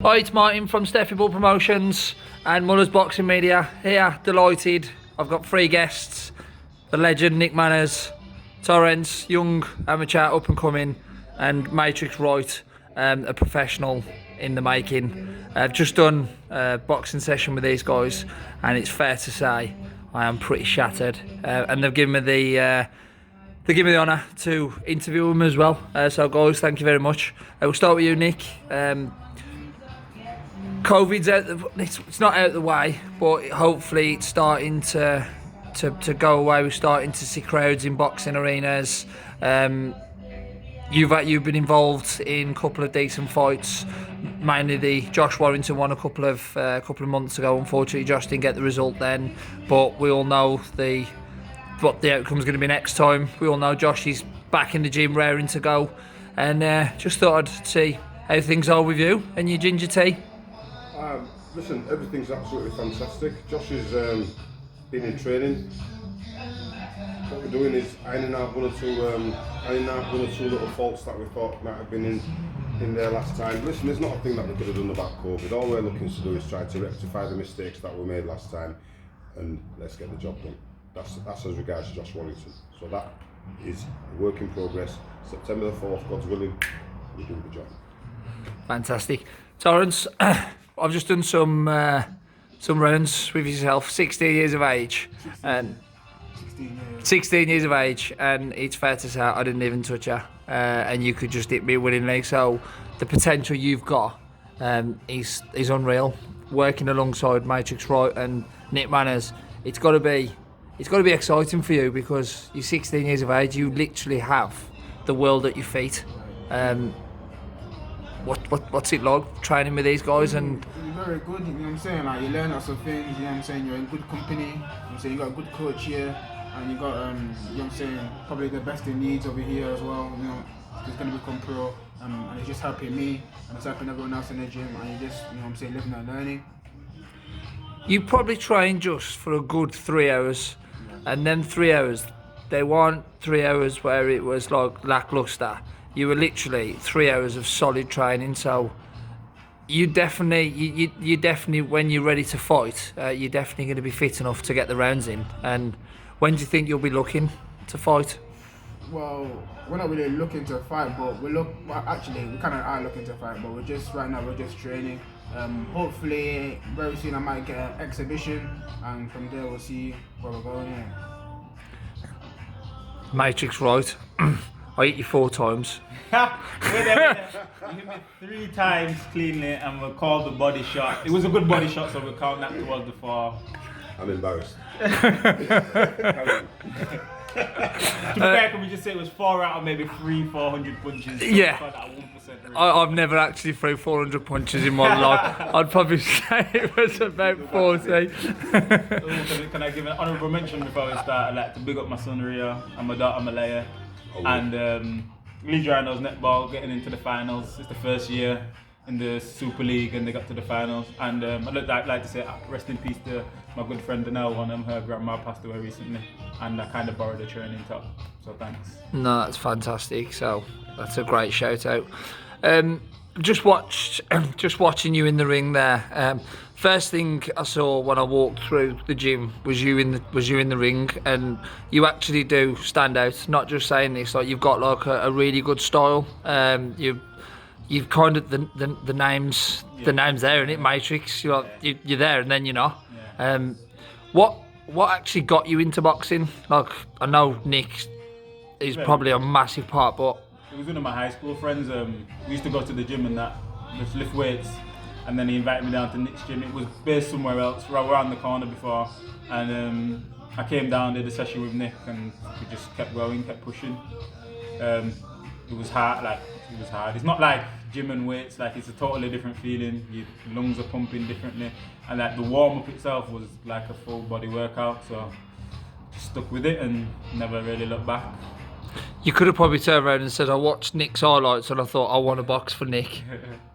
Hi, it's Martin from Steffi Bull Promotions and Muller's Boxing Media. Here, delighted. I've got three guests: the legend Nick Manners, Torrance, young amateur, up and coming, and Matrix Wright, a professional in the making. I've just done a boxing session with these guys, and it's fair to say I am pretty shattered. And they've given me the honour to interview them as well. So, guys, thank you very much. We'll start with you, Nick. COVID's it's not out of the way, but hopefully it's starting to go away. We're starting to see crowds in boxing arenas. You've been involved in a couple of decent fights, mainly the Josh Warrington one a couple of months ago. Unfortunately, Josh didn't get the result then, but we all know what the outcome's going to be next time. We all know Josh is back in the gym, raring to go, and just thought I'd see how things are with you and your ginger tea. Listen, everything's absolutely fantastic. Josh has been in training. What we're doing is ironing out one or two little faults that we thought might have been in there last time. Listen, there's not a thing that we could have done about COVID. All we're looking to do is try to rectify the mistakes that were made last time, and let's get the job done. That's as regards to Josh Warrington. So that is a work in progress. September the 4th, God's willing, we'll do the job. Fantastic. Torrance, I've just done some rounds with yourself. 16 years of age, and 16 years of age, and it's fair to say I didn't even touch her, and you could just hit me willingly. So the potential you've got is unreal. Working alongside Matrix Wright and Nick Manners, it's got to be exciting for you because you're 16 years of age. You literally have the world at your feet. What's it like training with these guys? And it's very good, you know what I'm saying? Like, you learn lots of things, you know what I'm saying? You're in good company, you know what I'm saying? You got a good coach here, and you got, you know what I'm saying, probably the best in Leeds over here as well, you know, who's going to become pro, and it's just helping me, and it's helping everyone else in the gym, and you just, you know what I'm saying, living and learning. you probably trained just for a good 3 hours, and then 3 hours, they weren't 3 hours where it was like lackluster. You were literally 3 hours of solid training, so you definitely, when you're ready to fight, you're definitely going to be fit enough to get the rounds in. And when do you think you'll be looking to fight? Well, we're not really looking to fight, but we kind of are looking to fight, but right now we're just training. Hopefully, very soon I might get an exhibition, and from there we'll see where we're going. Yeah. Matrix Wright, I hit you 4 times. You hit me 3 times cleanly, and we called the body shot. It was a good body shot, so we count that towards the 4. I'm embarrassed. To be fair, can we just say it was 4 out of maybe 400 punches? So Yeah. that 1% really. I've never actually threw 400 punches in my life. I'd probably say it was about 40. Can I give an honourable mention before we start? I'd like to big up my son Ria and my daughter Malaya. And Leeds Rhinos netball getting into the finals. It's the first year in the Super League and they got to the finals. And I'd like to say rest in peace to my good friend Danelle. One of them, her grandma passed away recently, and I kind of borrowed a training top. So thanks. No, that's fantastic. So that's a great shout out. Just watching you in the ring there. First thing I saw when I walked through the gym was you in the ring, and you actually do stand out. Not just saying this, like you've got like a really good style. You've kind of the names there, isn't it? Matrix. You're there, and then you're not. Yeah. What actually got you into boxing? Like I know Nick is probably a massive part, but It was one of my high school friends. We used to go to the gym and that, just lift weights, and then he invited me down to Nick's gym. It was based somewhere else, right around the corner before, and I came down, did a session with Nick, and we just kept going, kept pushing. It was hard, It's not like gym and weights, like it's a totally different feeling. Your lungs are pumping differently, and like the warm up itself was like a full body workout. So just stuck with it and never really looked back. you could have probably turned around and said, I watched Nick's highlights and I thought I want to box for Nick.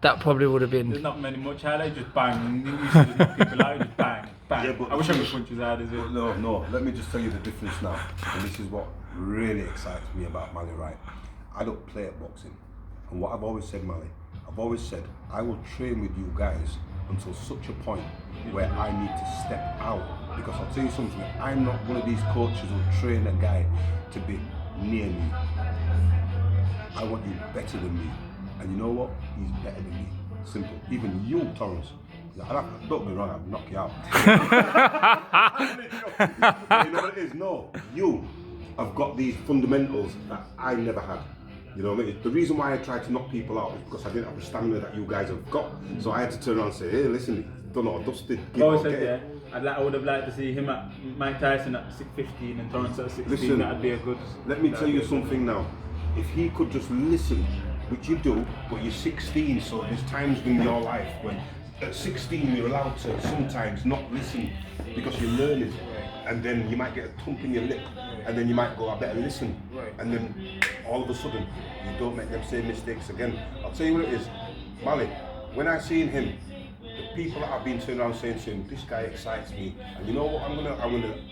That probably would have There's been. not much highlights, just bang. You used to just knock people out, just bang, bang. Yeah, but I wish I could punch as hard as it. No, let me just tell you the difference now. And this is what really excites me about Mally Wright. I don't play at boxing. And what I've always said, Mally, I've always said I will train with you guys until such a point where I need to step out. Because I'll tell you something, I'm not one of these coaches who train a guy to be near me. I want you better than me. And you know what? He's better than me. Simple. Even you, Torrance. Don't get me wrong, I'll knock you out. You know what it is? No, you have got these fundamentals that I never had. You know what I mean? The reason why I tried to knock people out is because I didn't have the stamina that you guys have got. So I had to turn around and say, hey, listen, done or dusted. I always said, yeah, I would have liked to see him at Mike Tyson at 6'15" and Torrance at 16. Listen, that'd be a good. Let me tell you something now. If he could just listen, which you do, but you're 16, so there's times in your life when at 16 you're allowed to sometimes not listen because you're learning, and then you might get a thump in your lip, and then you might go, I better listen, and then all of a sudden you don't make them same mistakes again. I'll tell you what it is, Malik, when I seen him, the people that have been turning around saying to him, this guy excites me, and you know what, I'm gonna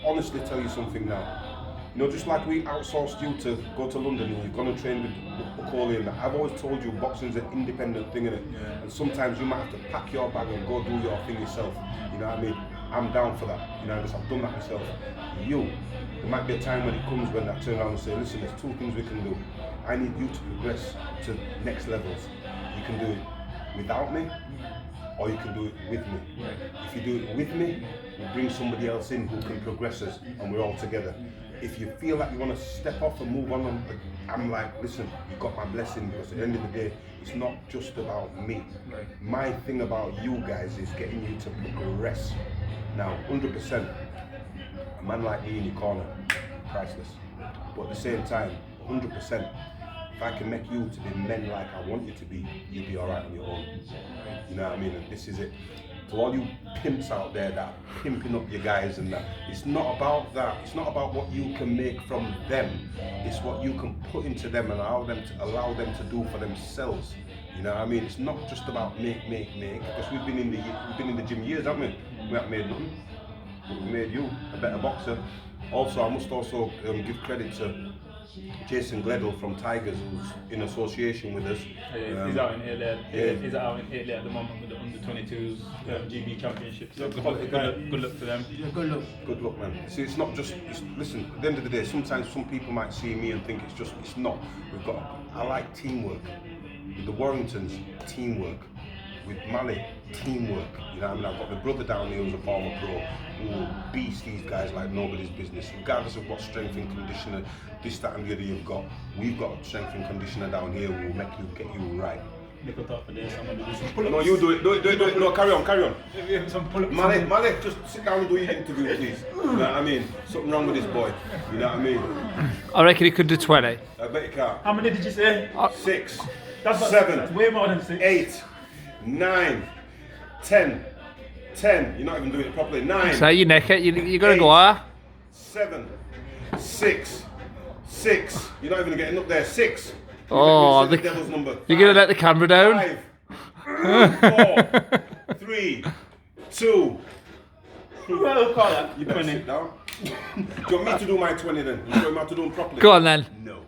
honestly tell you something now. You know, just like we outsourced you to go to London and you've gone and trained with Macaulay and that, I've always told you boxing's an independent thing, innit? Yeah. And sometimes you might have to pack your bag and go do your thing yourself. You know what I mean? I'm down for that. You know, because I've done that myself. There might be a time when it comes when I turn around and say, listen, there's two things we can do. I need you to progress to next levels. You can do it without me, or you can do it with me. Right. If you do it with me, we bring somebody else in who can progress us, and we're all together. If you feel like you want to step off and move on, I'm like, listen, you got my blessing, because at the end of the day, it's not just about me. Right. My thing about you guys is getting you to progress. Now, 100%, a man like me in your corner, priceless. But at the same time, 100%, if I can make you to be men like I want you to be, you'll be all right on your own. You know what I mean? And this is it. To all you pimps out there that are pimping up your guys and that, it's not about that. It's not about what you can make from them. It's what you can put into them and allow them to do for themselves. You know what I mean? It's not just about make. Because we've been in the gym years, haven't we? We haven't made nothing, but we made you a better boxer. Also, I must also give credit to Jason Gledel from Tigers, who's in association with us. He's out in Italy. He's out in Italy at the moment with the under-22s GB Championship. So good luck to them. Yeah, good luck. Good luck, man. See, it's not just. Listen, at the end of the day, sometimes some people might see me and think it's not. I like teamwork. With the Warringtons, teamwork. With Mali, teamwork. You know what I mean? I've got my brother down here who's a former pro who will beast these guys like nobody's business, regardless of what strength and conditioner, this, that, and the other you've got. We've got a strength and conditioner down here who will get you right. Nickel talk for this. I'm gonna do some pull-ups. No, you do it. Do it. No, carry on. Some pull-ups. Mali, just sit down and do your interview, please. You know what I mean? Something wrong with this boy. You know what I mean? I reckon he could do 20. I bet you can't. How many did you say? 6, That's 7, that's way more than 6. 8, 9, 10. You're not even doing it properly. 9. So you neck it. You got to go higher. 7, 6. You're not even getting up there. 6. Oh, the devil's number. You're going to let the camera down? 5, 4, 3, 2. Well, call that. You better sit down. Do you want me to do my 20 then? You want me to do them properly? Go on then. No.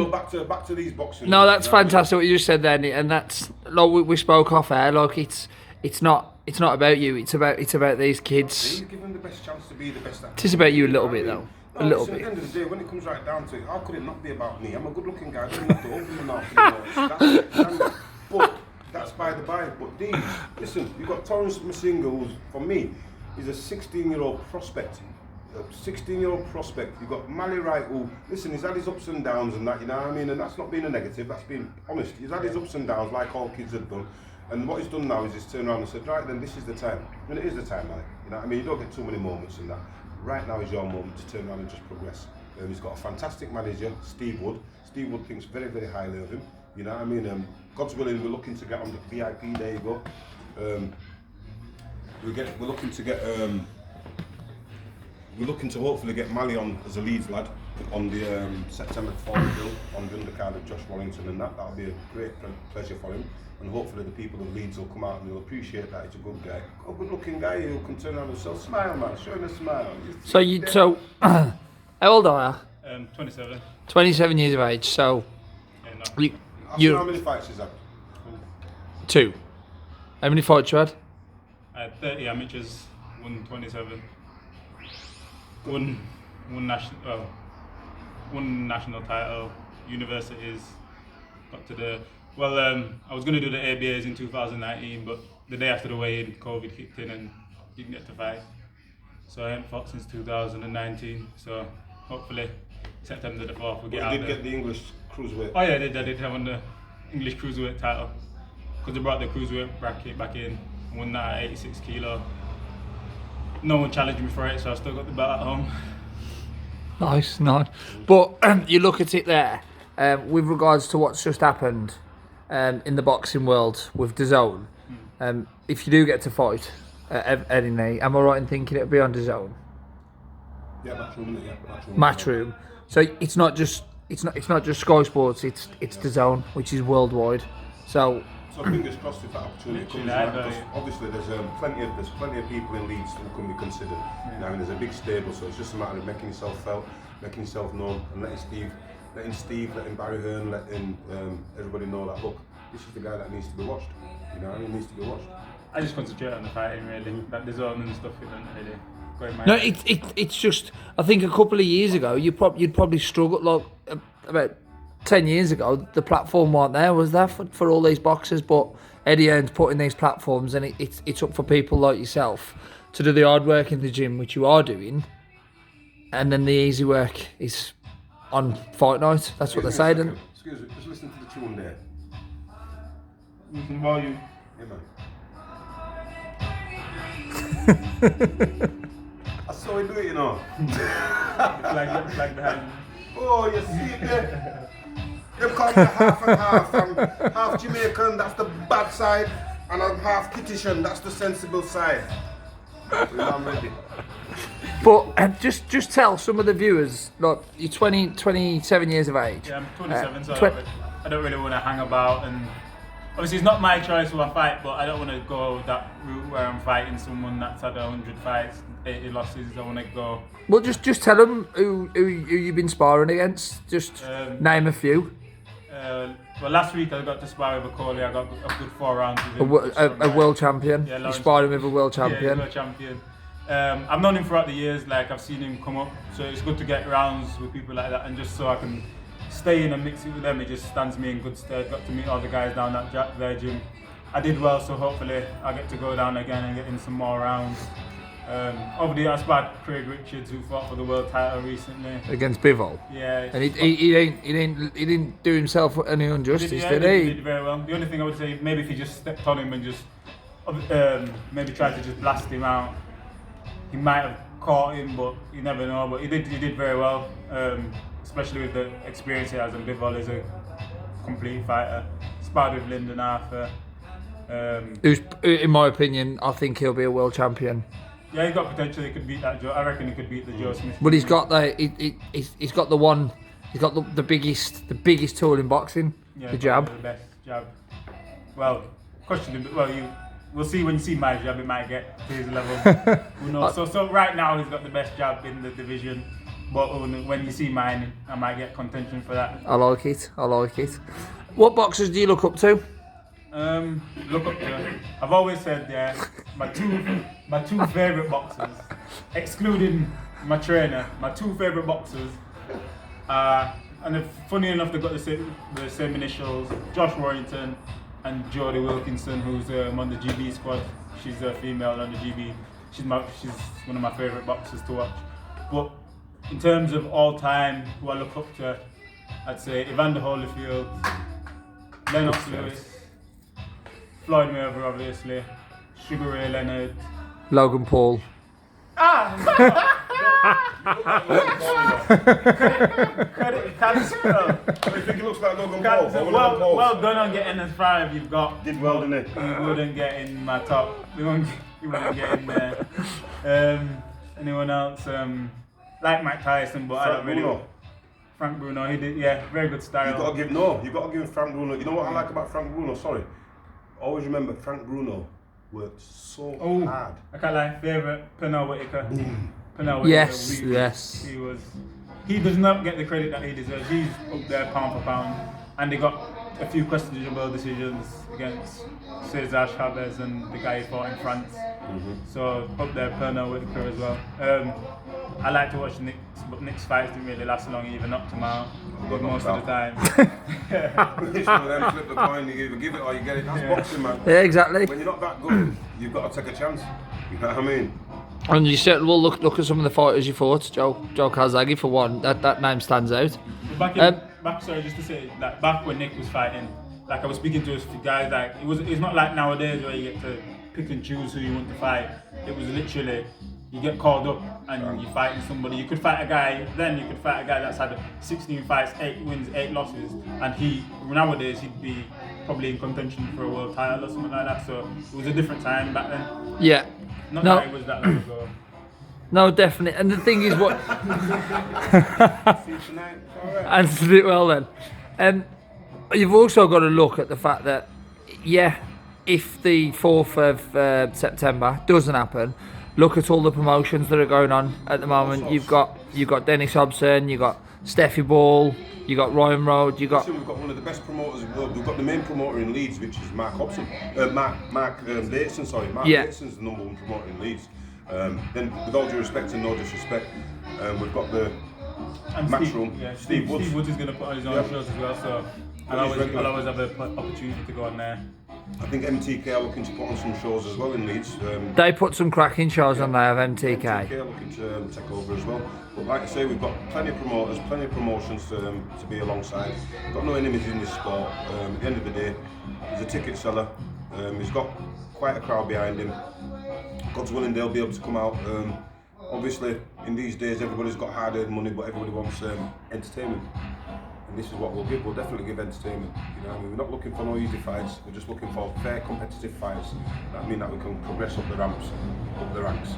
Back to these boxing. No, that's fantastic what you just said then, and that's like we spoke off air. Like it's not about you. It's about these kids. Give them the best chance to be the best. It is about you a little bit though. A little bit. At the end of the day, when it comes right down to it, how could it not be about me? I'm a good-looking guy. I don't have to open my mouth. But that's by the by. But these, listen, you've got Torrance Masinga, who's for me, he's a 16-year-old prospect. You've got Mali Wright, who, listen, he's had his ups and downs and that, you know what I mean? And that's not being a negative, that's being honest. He's had his ups and downs like all kids have done. And what he's done now is he's turned around and said, right then, this is the time. I mean, it is the time, Mali. You know what I mean? You don't get too many moments in that. Right now is your moment to turn around and just progress. He's got a fantastic manager, Steve Wood. Steve Wood thinks very, very highly of him. You know what I mean? God's willing, we're looking to get on the VIP, there you go. We're looking to hopefully get Mali on as a Leeds lad on the September 4th bill on the undercard of Josh Wallington, and that'll be a great pleasure for him. And hopefully the people of Leeds will come out and they'll appreciate that. He's a good guy, a good-looking guy who can turn around and say, "Smile, man, show him a smile." So how old are you? 27. 27 years of age. So not. You, How you many fights is that? 2. How many fights you had? I had 30 amateurs, won 27. One national title, universities, got to the, I was going to do the ABAs in 2019, but the day after the weigh-in, COVID kicked in and didn't get to fight. So I haven't fought since 2019, so hopefully September the 4th we'll get out You did there. get the English cruiserweight. Oh yeah, I did have on the English cruiserweight title, because they brought the cruiserweight bracket back in, won that at 86 kilo. No one challenged me for it, so I still got the belt at home. Nice. But you look at it there, with regards to what's just happened in the boxing world with DAZN. If you do get to fight Eddie Ney, am I right in thinking it'll be on DAZN? Yeah, Matchroom, isn't it? Yeah, Matchroom. So it's not just Sky Sports. It's DAZN, which is worldwide. So So fingers crossed if that opportunity comes. Literally, Because obviously there's plenty of people in Leeds who can be considered. Now, and there's a big stable, so it's just a matter of making yourself felt, making yourself known, and letting Barry Hearn, letting everybody know that look, this is the guy that needs to be watched. You know, he needs to be watched. I just concentrate on the fighting really. That DAZN and stuff isn't really going my no, way. it's just. I think a couple of years ago, you'd probably struggle like about 10 years ago. The platform weren't there, was there, for all these boxers? But Eddie Hearn's putting these platforms, and it's up for people like yourself to do the hard work in the gym, which you are doing, and then the easy work is on fight night. That's what they say. Then Excuse me, just listen to the tune there. Volume. Yeah, man. I saw you do it, you know. Flag behind me. Oh, you see it there? They call me half and half. I'm half Jamaican, that's the bad side, and I'm half Kittian, that's the sensible side. I'm ready. but just tell some of the viewers, look, you're 27 years of age. Yeah, I'm 27, so twen- I don't really want to hang about, and obviously it's not my choice who I fight, but I don't want to go that route where I'm fighting someone that's had 100 fights, 80 losses. I want to go. Well, just tell them who you've been sparring against. Just name a few. Well, last week I got to spar with Okoli. I got a good 4 rounds with him. A world champion. Yeah, You Lawrence- sparred him with a world Yeah, champion. he's a champion. I've known him throughout the years. Like I've seen him come up, so it's good to get rounds with people like that, and just so I can stay in and mix it with them. It just stands me in good stead. Got to meet all the guys down at their gym. I did well, so hopefully I get to go down again and get in some more rounds. Over the years, I sparred Craig Richards, who fought for the world title recently. Against Bivol. Yeah, And he didn't do himself any injustice, did he he? did very well. The only thing I would say, maybe if he just stepped on him and just maybe tried to just blast him out, he might have caught him, but you never know. But he did very well, especially with the experience he has. And Bivol is a complete fighter. Sparred with Lyndon Arthur. Who's, in my opinion, I think he'll be a world champion. Yeah, he's got potential. He could beat that Joe. I reckon he could beat the Joe Smith. But he's got he's got the one. He's got the biggest tool in boxing. Yeah, The jab. probably the best jab. Well, we'll see when you see my jab. It might get to his level. Who knows? So right now he's got the best jab in the division. But when you see mine, I might get contention for that. I like it. What boxers do you look up to? Look up to. I've always said, yeah, my two favorite boxers, excluding my trainer, my two favorite boxers. And funny enough, they've got the same initials: Josh Warrington and Jodie Wilkinson, who's on the GB squad. She's a female on the GB. She's one of my favorite boxers to watch. But in terms of all time, who I look up to, I'd say Evander Holyfield, Lennox Lewis, Floyd Mayweather, obviously, Sugar Ray Leonard. Logan Paul. Credit, I think he looks like Logan Paul. well done on getting as far as you've got. Did well, didn't he? You wouldn't get in my top. You wouldn't get in there. Anyone else? Like Mike Tyson, but I don't really. Bruno. Frank Bruno, he did, yeah, very good style. You got to give Frank Bruno. You know what I like about Frank Bruno? Sorry. Always remember Frank Bruno worked so hard. I can't lie, favourite, Pernell Whitaker. Pernell Whitaker. Yes. He does not get the credit that he deserves. He's up there pound for pound. and they got a few questionable decisions against Cesar Chavez and the guy he fought in France. So up there, Pernell Whitaker as well. I like to watch Nick's, but Nick's fights didn't really last long. He either knocked him out most of the time. It's one of them, flip the coin, you either give it or you get it. That's boxing, man. Yeah, exactly. When you're not that good, you've got to take a chance. You know what I mean? And you said, well, look at some of the fighters you fought. Joe Calzaghe for one. That name stands out. Sorry, just to say that back when Nick was fighting, like I was speaking to guys, like it's not like nowadays where you get to pick and choose who you want to fight. It was literally you get called up and you're fighting somebody. You could fight a guy that's had 16 fights, 8 wins, 8 losses, and nowadays he'd be probably in contention for a world title or something like that. So it was a different time back then. Yeah. Not that it was that long ago. No, definitely. And the thing is, what answered it well then. You've also got to look at the fact that, if the 4th of September doesn't happen, look at all the promotions that are going on at the moment. You've got Dennis Hobson, you've got Steffi Ball, you've got Ryan Road, we've got one of the best promoters in the world. We've got the main promoter in Leeds, which is Mark Hobson. Mark Bateson, sorry. Mark Bateson's the number 1 promoter in Leeds. Then, with all due respect and no disrespect, we've got the Matchroom. Yeah, Steve Woods. Steve Woods is going to put on his own shows as well, so I'll always have the opportunity to go on there. I think MTK are looking to put on some shows as well in Leeds. They put some cracking shows on there of MTK. MTK are looking to take over as well. But like I say, we've got plenty of promoters, plenty of promotions to be alongside. We've got no enemies in this sport. At the end of the day, he's a ticket seller. He's got quite a crowd behind him. God's willing, they'll be able to come out. Obviously, in these days, everybody's got hard-earned money, but everybody wants entertainment. And this is what we'll give. We'll definitely give entertainment. You know, I mean, we're not looking for no easy fights. We're just looking for fair, competitive fights. That mean that we can progress up the ramps, up the ranks.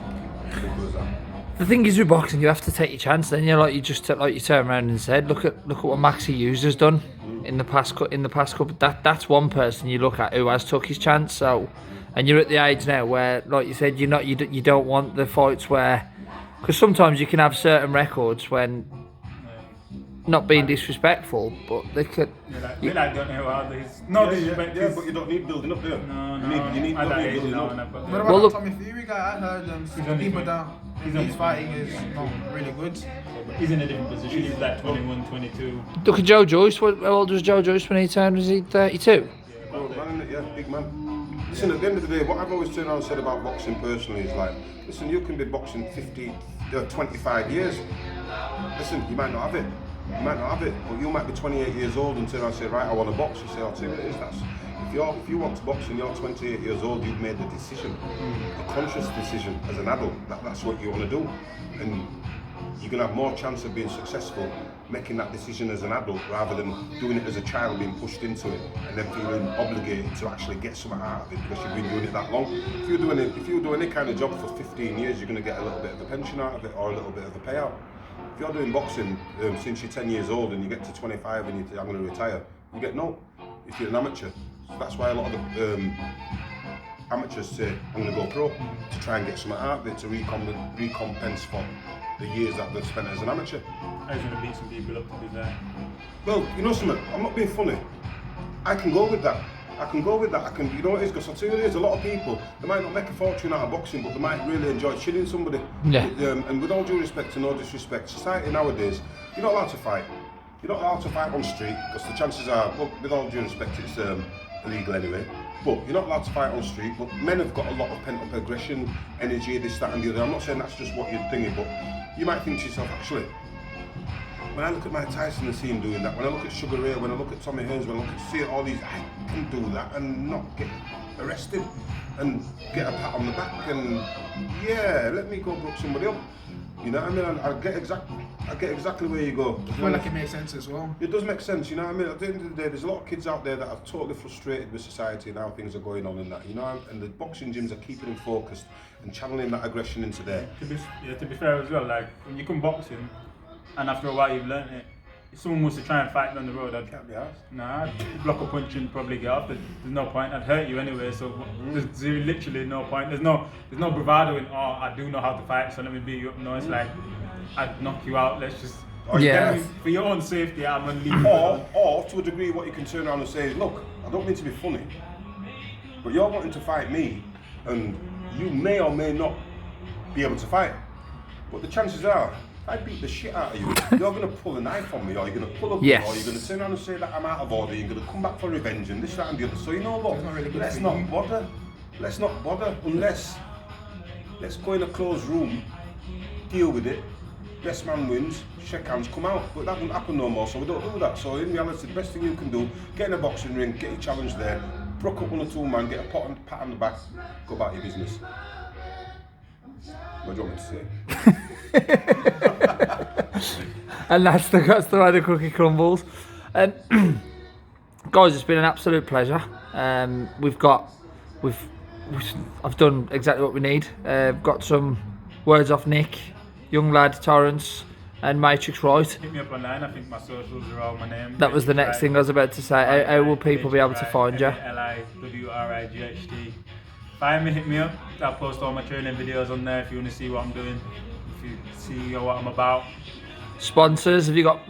Simple as that. The thing is with boxing, you have to take your chance. Then like you turned around and said, look at what Maxi Hughes has done in the past couple. That's one person you look at who has took his chance. So, and you're at the age now where, like you said, you don't want the fights where, because sometimes you can have certain records when. Not being disrespectful, but they could. They like don't know how there's no disrespect. Yeah, but you don't need building up there. No. You need building up. What about the Tommy Fury guy? I heard people that he's fighting is not really good. He's in a different position. He's like 21, 22. Look at Joe Joyce. How old was Joe Joyce when he turned? Was he 32? Yeah, big man. Listen, at the end of the day, what I've always turned around and said about boxing personally is like, listen, you can be boxing 25 years. Listen, you might not have it. You might not have it, but you might be 28 years old and turn around and say, right, I want to box. You say, I'll tell you what it is. If you want to box and you're 28 years old, you've made the decision, a conscious decision as an adult. That's what you want to do, and you're going to have more chance of being successful making that decision as an adult rather than doing it as a child, being pushed into it and then feeling obligated to actually get something out of it because you've been doing it that long. If you're doing any kind of job for 15 years, you're going to get a little bit of a pension out of it or a little bit of a payout. If you're doing boxing since you're 10 years old and you get to 25 and you think, I'm going to retire, you get no, if you're an amateur. So that's why a lot of the amateurs say, I'm going to go pro, to try and get something out of it, to recompense for the years that they've spent as an amateur. I was going to beat some people up to do that. Well, you know something, I'm not being funny. I can go with that. You know what it is, because I'll tell you there's a lot of people, they might not make a fortune out of boxing, but they might really enjoy chilling somebody. Yeah. And with all due respect and no disrespect, society nowadays, you're not allowed to fight. You're not allowed to fight on the street, because the chances are, well, with all due respect, it's illegal anyway. But you're not allowed to fight on the street, but men have got a lot of pent-up aggression, energy, this, that and the other. I'm not saying that's just what you're thinking, but you might think to yourself, actually, when I look at Mike Tyson and see him doing that, when I look at Sugar Ray, when I look at Tommy Hearns, when I look at see all these, I can do that and not get arrested and get a pat on the back and yeah, let me go book somebody up. You know what I mean? I get exactly where you go. I feel like it makes sense as well. It does make sense, you know what I mean? At the end of the day, there's a lot of kids out there that are totally frustrated with society and how things are going on and that, you know, and the boxing gyms are keeping them focused and channeling that aggression into there. To be fair as well, like when you come boxing and after a while you've learnt it, if someone was to try and fight me on the road, I'd block a punch and probably get off. There's no point. I'd hurt you anyway, so there's literally no point. There's no bravado in, oh, I do know how to fight, so let me beat you up. No, it's like, I'd knock you out. Let's just Or you Yeah. get me? For your own safety, I'm gonna leave. Or to a degree, what you can turn around and say is, look, I don't mean to be funny, but you're wanting to fight me, and you may or may not be able to fight. But the chances are, if I beat the shit out of you, you're going to pull a knife on me, or you're going to pull up, Yes. or you're going to turn around and say that I'm out of order, you're going to come back for revenge, and this, that, and the other. So you know what? It's not really good Let's for not you. bother. Let's not bother unless let's go in a closed room, deal with it. Best man wins, shake hands, come out. But that won't happen no more, so we don't do that. So in reality, the best thing you can do, get in a boxing ring, get your challenge there, brook up 1 or 2 man, get a pat on the back, go about your business. What do you want me to say? And that's the way the cookie crumbles. And guys, it's been an absolute pleasure. I've done exactly what we need. Got some words off Nick, young lad Torrance, and Matrix Right. Hit me up online. I think my socials are all my name. That was the next thing I was about to say. How will people be able to find you? Liwright. Find me, hit me up. I'll post all my training videos on there if you want to see what I'm doing. If you see what I'm about. Sponsors, have you got?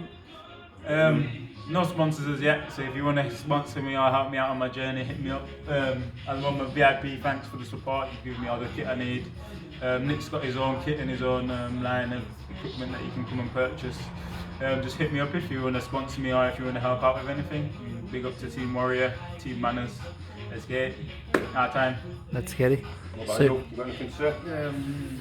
No sponsors as yet, so if you want to sponsor me or help me out on my journey, hit me up. I'm on my VIP, thanks for the support. You give me all the kit I need. Nick's got his own kit and his own line of equipment that you can come and purchase. Just hit me up if you want to sponsor me or if you want to help out with anything. Big up to Team Warrior, Team Manners. Let's get it. Our time. Let's get it. What about So- you? You got anything to say?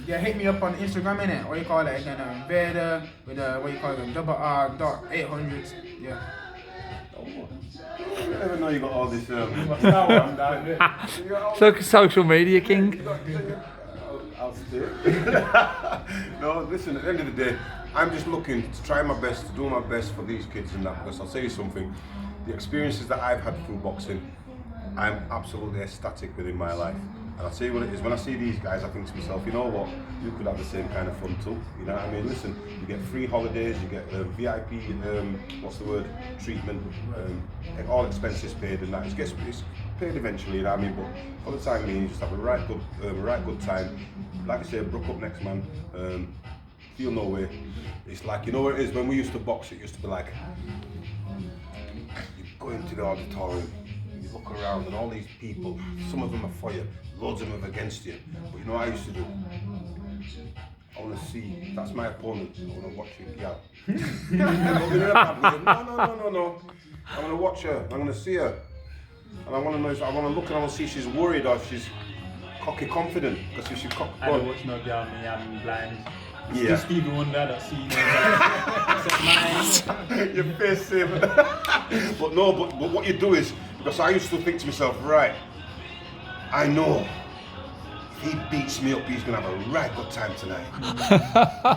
Yeah, hit me up on Instagram, innit? What you call it again? Vader with what you call it? $R.800. Yeah. I never know you got all this. So social media king. I'll stay. No, listen, at the end of the day, I'm just looking to try my best, to do my best for these kids and that, because I'll tell you something, the experiences that I've had through boxing, I'm absolutely ecstatic within my life. And I'll tell you what it is, when I see these guys, I think to myself, you know what, you could have the same kind of fun too. You know what I mean? Listen, you get free holidays, you get VIP, treatment, all expenses paid and that. It's paid eventually, you know what I mean? But for the time being, you just have a right good time. Like I say, brook up next man. Feel no way. It's like, you know what it is, when we used to box, it used to be like, you go into the auditorium, you look around and all these people, some of them are for you, loads of them are against you. But you know what I used to do? I want to see, that's my opponent, I want to watch you, yeah. No. I want to watch her, I want to see her. And I want to know, I want to look and I want to see if she's worried or if she's cocky confident. Because if she's cocky, I don't watch no girl, me, I'm blind. yeah. Stevie Wonder, that scene. Your face, same. But no, but what you do is, because I used to think to myself, right, I know if he beats me up, he's going to have a right good time tonight.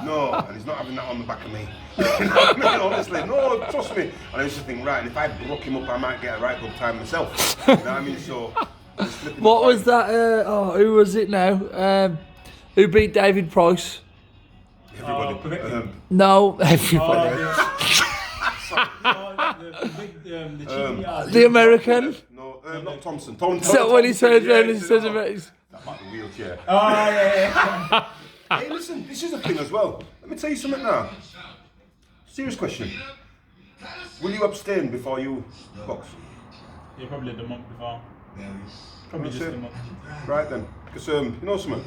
No, and he's not having that on the back of me. Honestly, no, trust me. And I used to think, right, and if I broke him up, I might get a right good time myself. You know what I mean? So, What was that? Who was it now? Who beat David Price? Everybody. No, everybody. The American. No, not Thompson. Thompson. So when he turns Yeah, around and he says said, about his... that might be wheelchair. Oh, yeah. Hey, listen, this is a thing as well. Let me tell you something now. Serious question. Will you abstain before you box? Yeah, probably the month before. Probably That's just it. a month. Right then. Because, you know something?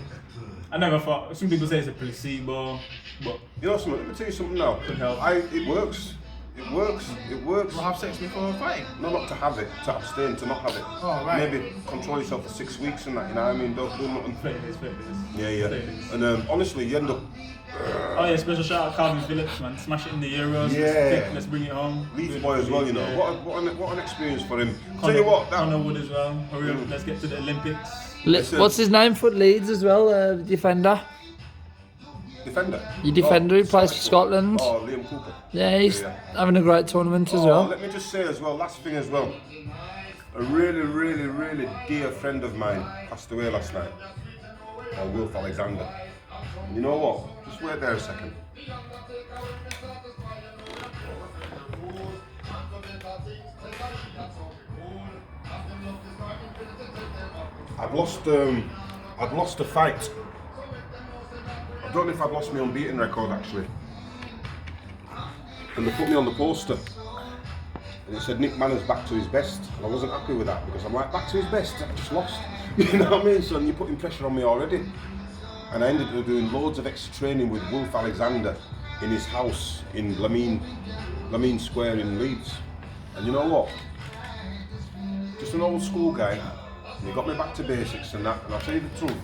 I never thought, some people say it's a placebo, but You know something? Let me tell you something now. Could help. It works. It works. It works. Have sex before fighting? No, not to have it, to abstain, to not have it. Oh, right. Maybe control yourself for 6 weeks and that, you know what I mean? Don't do nothing. fitness. Yeah. Fitness. And honestly, you end up Oh yeah, special shout out Calvin Phillips, man. Smash it in the Euros. Yeah. Let's bring it home. Leeds Good boy as well, you know. yeah. What an experience for him. Tell you what, that, Connor Wood as well. Hurry up, let's get to the Olympics. Listen. What's his name for Leeds as well? Defender. defender. Your defender who plays for Scotland. Scotland. Oh, Liam Cooper. Yeah, he's Yeah. having a great tournament as Oh, well. let me just say as well, last thing as well. A really dear friend of mine passed away last night. Wilf Alexander. And you know what? Just wait there a second. I'd lost a fight. I don't know if I'd lost my unbeaten record actually. and they put me on the poster. And it said Nick Manners back to his best. And I wasn't happy with that because I'm like, back to his best? I just lost. You know what I mean? So you're putting pressure on me already. And I ended up doing loads of extra training with Wolf Alexander in his house in Lamine Square in Leeds. And you know what? Just an old school guy. And he got me back to basics and that. And I'll tell you the truth.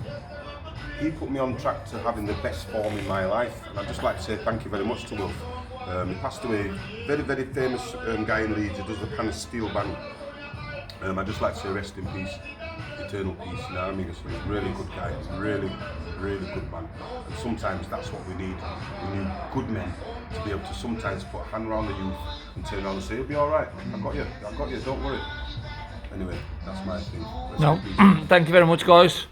He put me on track to having the best form in my life. And I'd just like to say thank you very much to Wolf. He passed away, very, very famous guy in Leeds. He does the kind of steel band. I'd just like to say rest in peace, eternal peace, you know what I mean? He's a really good guy, really, really good man. And sometimes that's what we need. We need good men to be able to sometimes put a hand around the youth and turn around and say, it'll be all right, I've got you, don't worry. Anyway, that's my thing. Rest in peace. Thank you very much, guys.